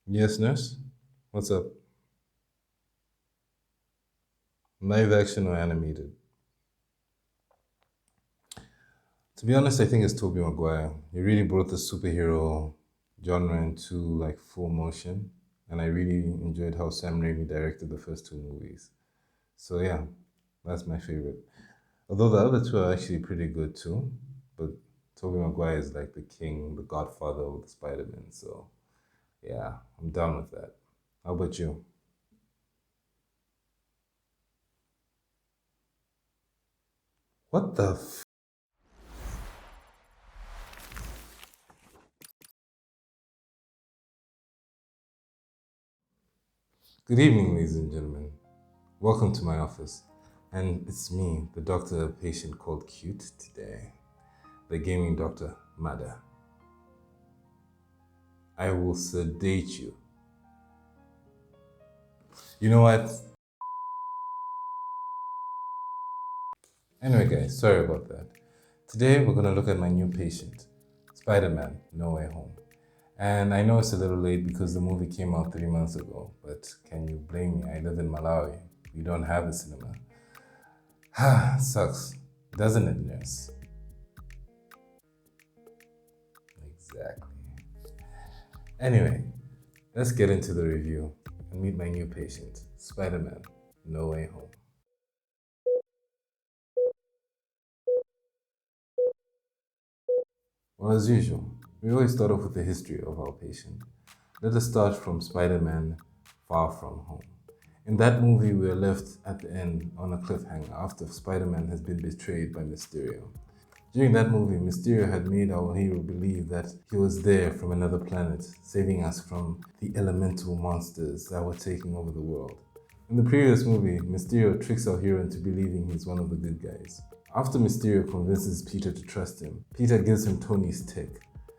Yes, nurse. What's up? Live action or animated? To be honest, I think it's Tobey Maguire. He really brought the superhero genre into like full motion, and I really enjoyed how Sam Raimi directed the first two movies. So yeah, that's my favorite. Although the other two are actually pretty good too, but Tobey Maguire is like the king, the godfather of the Spider-Man. So yeah, I'm down with that. How about you? What the Good evening, ladies and gentlemen. Welcome to my office. And it's me, the doctor, a patient called Cute today, the gaming doctor, Mada. I will sedate you. You know what? Anyway, guys, sorry about that. Today we're going to look at my new patient, Spider Man No Way Home. And I know it's a little late because the movie came out 3 months ago, but can you blame me? I live in Malawi. We don't have a cinema. Sucks, doesn't it, nurse? Exactly. Anyway, let's get into the review and meet my new patient, Spider Man No Way Home. Well, as usual, we always start off with the history of our patient. Let us start from Spider Man Far From Home. In that movie, we are left at the end on a cliffhanger after Spider Man has been betrayed by Mysterio. During that movie, Mysterio had made our hero believe that he was there from another planet, saving us from the elemental monsters that were taking over the world. In the previous movie, Mysterio tricks our hero into believing he's one of the good guys. After Mysterio convinces Peter to trust him, Peter gives him Tony's tech,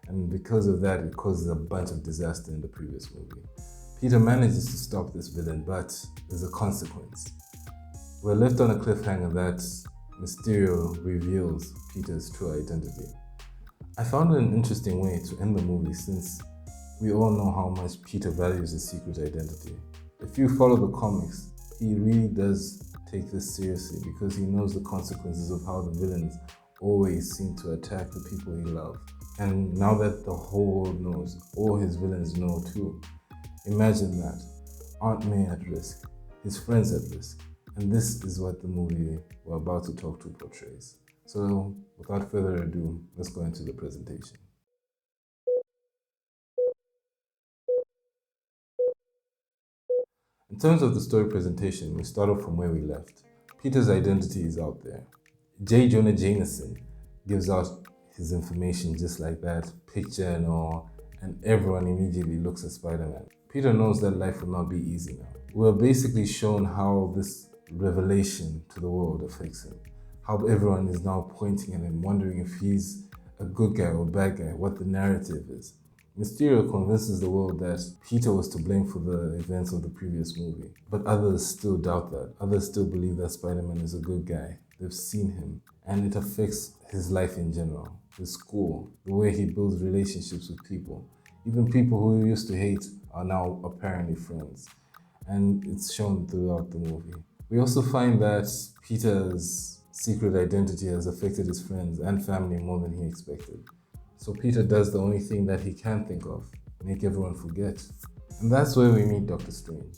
and because of that, it causes a bunch of disaster in the previous movie. Peter manages to stop this villain, but there's a consequence. We're left on a cliffhanger that Mysterio reveals Peter's true identity. I found it an interesting way to end the movie since we all know how much Peter values his secret identity. If you follow the comics, he really does take this seriously because he knows the consequences of how the villains always seem to attack the people he loves. And now that the whole world knows, all his villains know too. Imagine that. Aunt May at risk, his friends at risk. And this is what the movie we're about to talk to portrays. So, without further ado, let's go into the presentation. In terms of the story presentation, we start off from where we left. Peter's identity is out there. J. Jonah Jameson gives out his information just like that, picture and all, and everyone immediately looks at Spider Man. Peter knows that life will not be easy now. We're basically shown how this revelation to the world affects him, how everyone is now pointing at him, wondering if he's a good guy or a bad guy, what the narrative is. Mysterio convinces the world that Peter was to blame for the events of the previous movie, but others still doubt that. Others still believe that Spider-Man is a good guy. They've seen him, and it affects his life in general, his school, the way he builds relationships with people. Even people who he used to hate are now apparently friends, and it's shown throughout the movie. We also find that Peter's secret identity has affected his friends and family more than he expected. So Peter does the only thing that he can think of, make everyone forget. And that's where we meet Doctor Strange.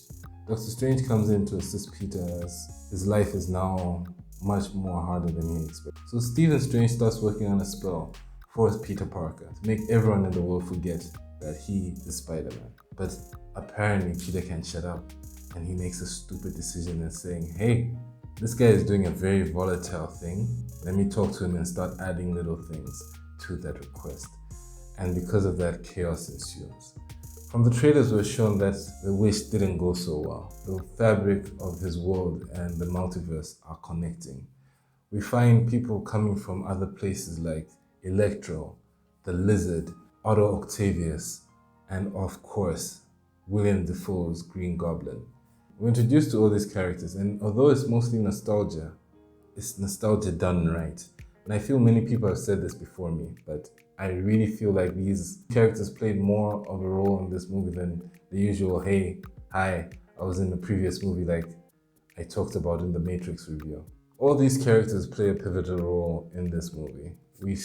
Doctor Strange comes in to assist Peter as his life is now much more harder than he expected. So Stephen Strange starts working on a spell for Peter Parker to make everyone in the world forget that he is Spider-Man. But apparently Peter can't shut up and he makes a stupid decision in saying, hey, this guy is doing a very volatile thing. Let me talk to him and start adding little things to that request. And because of that, chaos ensues. From the trailers, we're shown that the wish didn't go so well. The fabric of his world and the multiverse are connecting. We find people coming from other places like Electro, the Lizard, Otto Octavius, and of course, William Defoe's Green Goblin. We're introduced to all these characters, and although it's mostly nostalgia, it's nostalgia done right. And I feel many people have said this before me, but I really feel like these characters played more of a role in this movie than the usual, hey, hi, I was in the previous movie, like I talked about in the Matrix review. All these characters play a pivotal role in this movie. We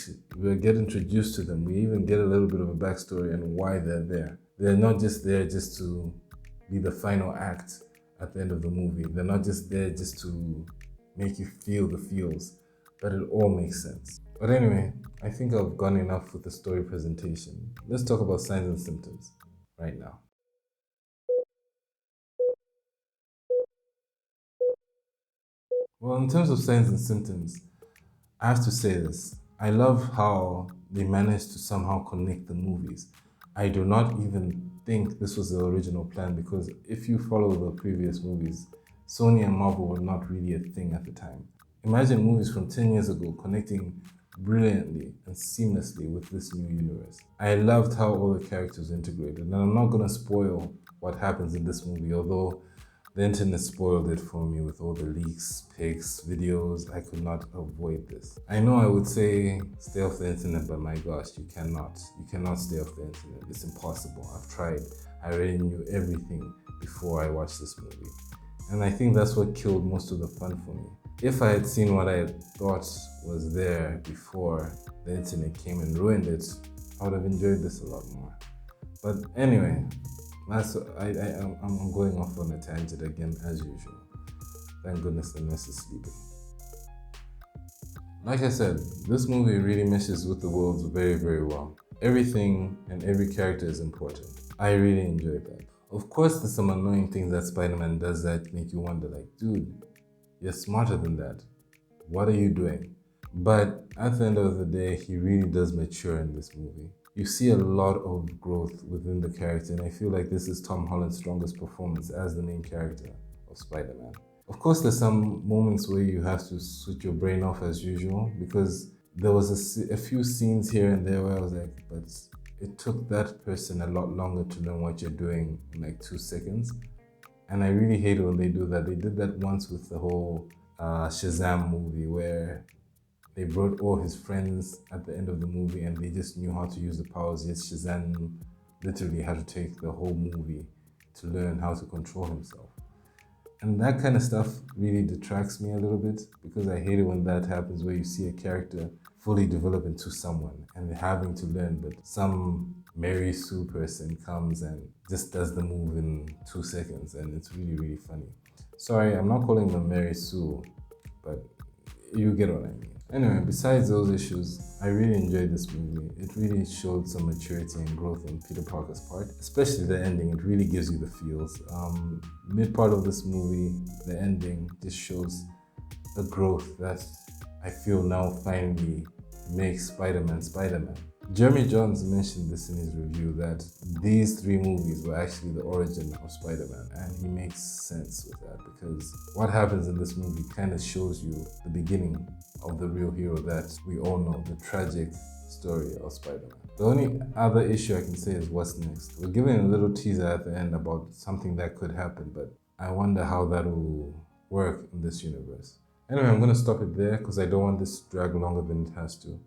get introduced to them. We even get a little bit of a backstory and why they're there. They're not just there just to be the final act at the end of the movie. They're not just there just to make you feel the feels, but it all makes sense. But anyway, I think I've gone enough with the story presentation. Let's talk about signs and symptoms right now. Well, in terms of signs and symptoms, I have to say this. I love how they managed to somehow connect the movies. I do not even think this was the original plan because if you follow the previous movies, Sony and Marvel were not really a thing at the time. Imagine movies from 10 years ago connecting brilliantly and seamlessly with this new universe. I loved how all the characters integrated, and I'm not going to spoil what happens in this movie, although the internet spoiled it for me with all the leaks, pics, videos. I could not avoid this. I know I would say stay off the internet, but my gosh, you cannot. You cannot stay off the internet. It's impossible. I've tried. I already knew everything before I watched this movie. And I think that's what killed most of the fun for me. If I had seen what I had thought was there before the internet came and ruined it, I would have enjoyed this a lot more. But anyway, I'm going off on a tangent again as usual. Thank goodness the nurse is sleeping. Like I said, this movie really meshes with the worlds very, very well. Everything and every character is important. I really enjoyed that. Of course, there's some annoying things that Spider-Man does that make you wonder, like, dude, you're smarter than that. What are you doing? But at the end of the day, he really does mature in this movie. You see a lot of growth within the character, and I feel like this is Tom Holland's strongest performance as the main character of Spider-Man. Of course, there's some moments where you have to switch your brain off as usual, because there was a few scenes here and there where I was like, but it took that person a lot longer to learn what you're doing in like 2 seconds. And I really hate it when they do that. They did that once with the whole Shazam movie where they brought all his friends at the end of the movie and they just knew how to use the powers. Yes, Shazam literally had to take the whole movie to learn how to control himself. And that kind of stuff really detracts me a little bit because I hate it when that happens where you see a character fully develop into someone and they're having to learn, but some Mary Sue person comes and just does the move in 2 seconds, and it's really, really funny. Sorry, I'm not calling them Mary Sue, but you get what I mean. Anyway, besides those issues, I really enjoyed this movie. It really showed some maturity and growth on Peter Parker's part, especially the ending. It really gives you the feels. Mid part of this movie, the ending just shows the growth that I feel now finally makes Spider-Man Spider-Man. Jeremy Jahns mentioned this in his review that these 3 movies were actually the origin of Spider-Man, and he makes sense with that because what happens in this movie kind of shows you the beginning of the real hero that we all know, the tragic story of Spider-Man. The only other issue I can say is what's next. We're given a little teaser at the end about something that could happen, but I wonder how that will work in this universe. Anyway, I'm going to stop it there because I don't want this to drag longer than it has to.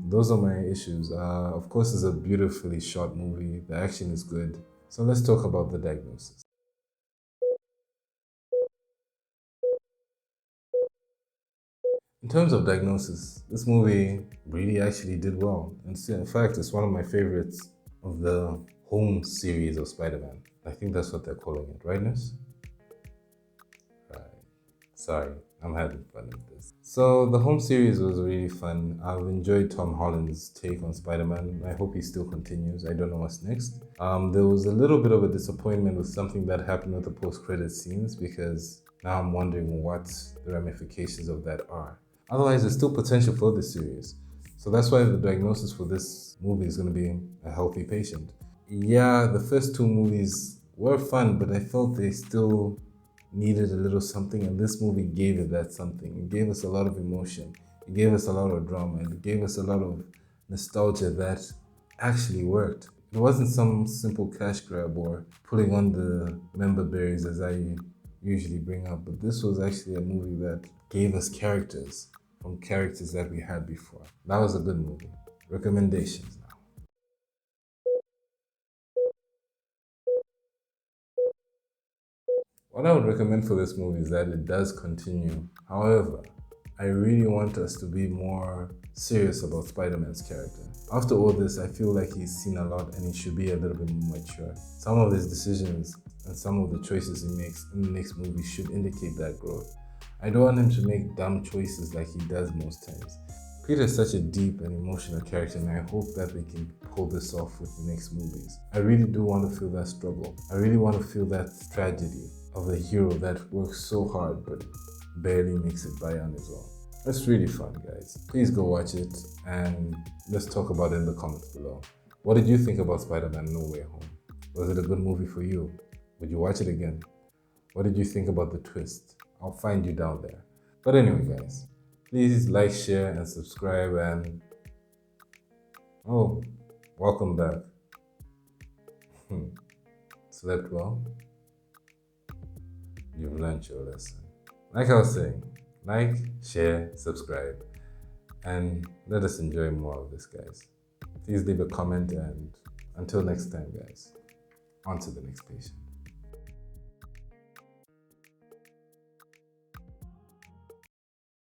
Those are my issues. Of course, it's a beautifully shot movie. The action is good. So let's talk about the diagnosis. In terms of diagnosis, this movie really actually did well. And in fact, it's one of my favorites of the home series of Spider-Man. I think that's what they're calling it, right, Nurse? Right. Sorry, I'm having fun with this. So the home series was really fun. I've enjoyed Tom Holland's take on Spider-Man. I hope he still continues. I don't know what's next. There was a little bit of a disappointment with something that happened with the post-credit scenes because now I'm wondering what the ramifications of that are. Otherwise, there's still potential for this series. So that's why the diagnosis for this movie is going to be a healthy patient. Yeah, the first 2 movies were fun, but I felt they still needed a little something, and this movie gave it that something. It gave us a lot of emotion. It gave us a lot of drama. It gave us a lot of nostalgia that actually worked. It wasn't some simple cash grab or pulling on the member berries as I usually bring up, but this was actually a movie that gave us characters. from characters that we had before. That was a good movie. Recommendations now. What I would recommend for this movie is that it does continue. However, I really want us to be more serious about Spider-Man's character. After all this, I feel like he's seen a lot and he should be a little bit more mature. Some of his decisions and some of the choices he makes in the next movie should indicate that growth. I don't want him to make dumb choices like he does most times. Peter is such a deep and emotional character, and I hope that they can pull this off with the next movies. I really do want to feel that struggle. I really want to feel that tragedy of the hero that works so hard but barely makes it by on his own. It's really fun, guys. Please go watch it and let's talk about it in the comments below. What did you think about Spider-Man No Way Home? Was it a good movie for you? Would you watch it again? What did you think about the twist? I'll find you down there. But anyway, guys, please like, share, and subscribe, and oh, welcome back. Slept well? You've learned your lesson. Like I was saying, like, share, subscribe, and let us enjoy more of this, guys. Please leave a comment, and until next time, guys, on to the next patient.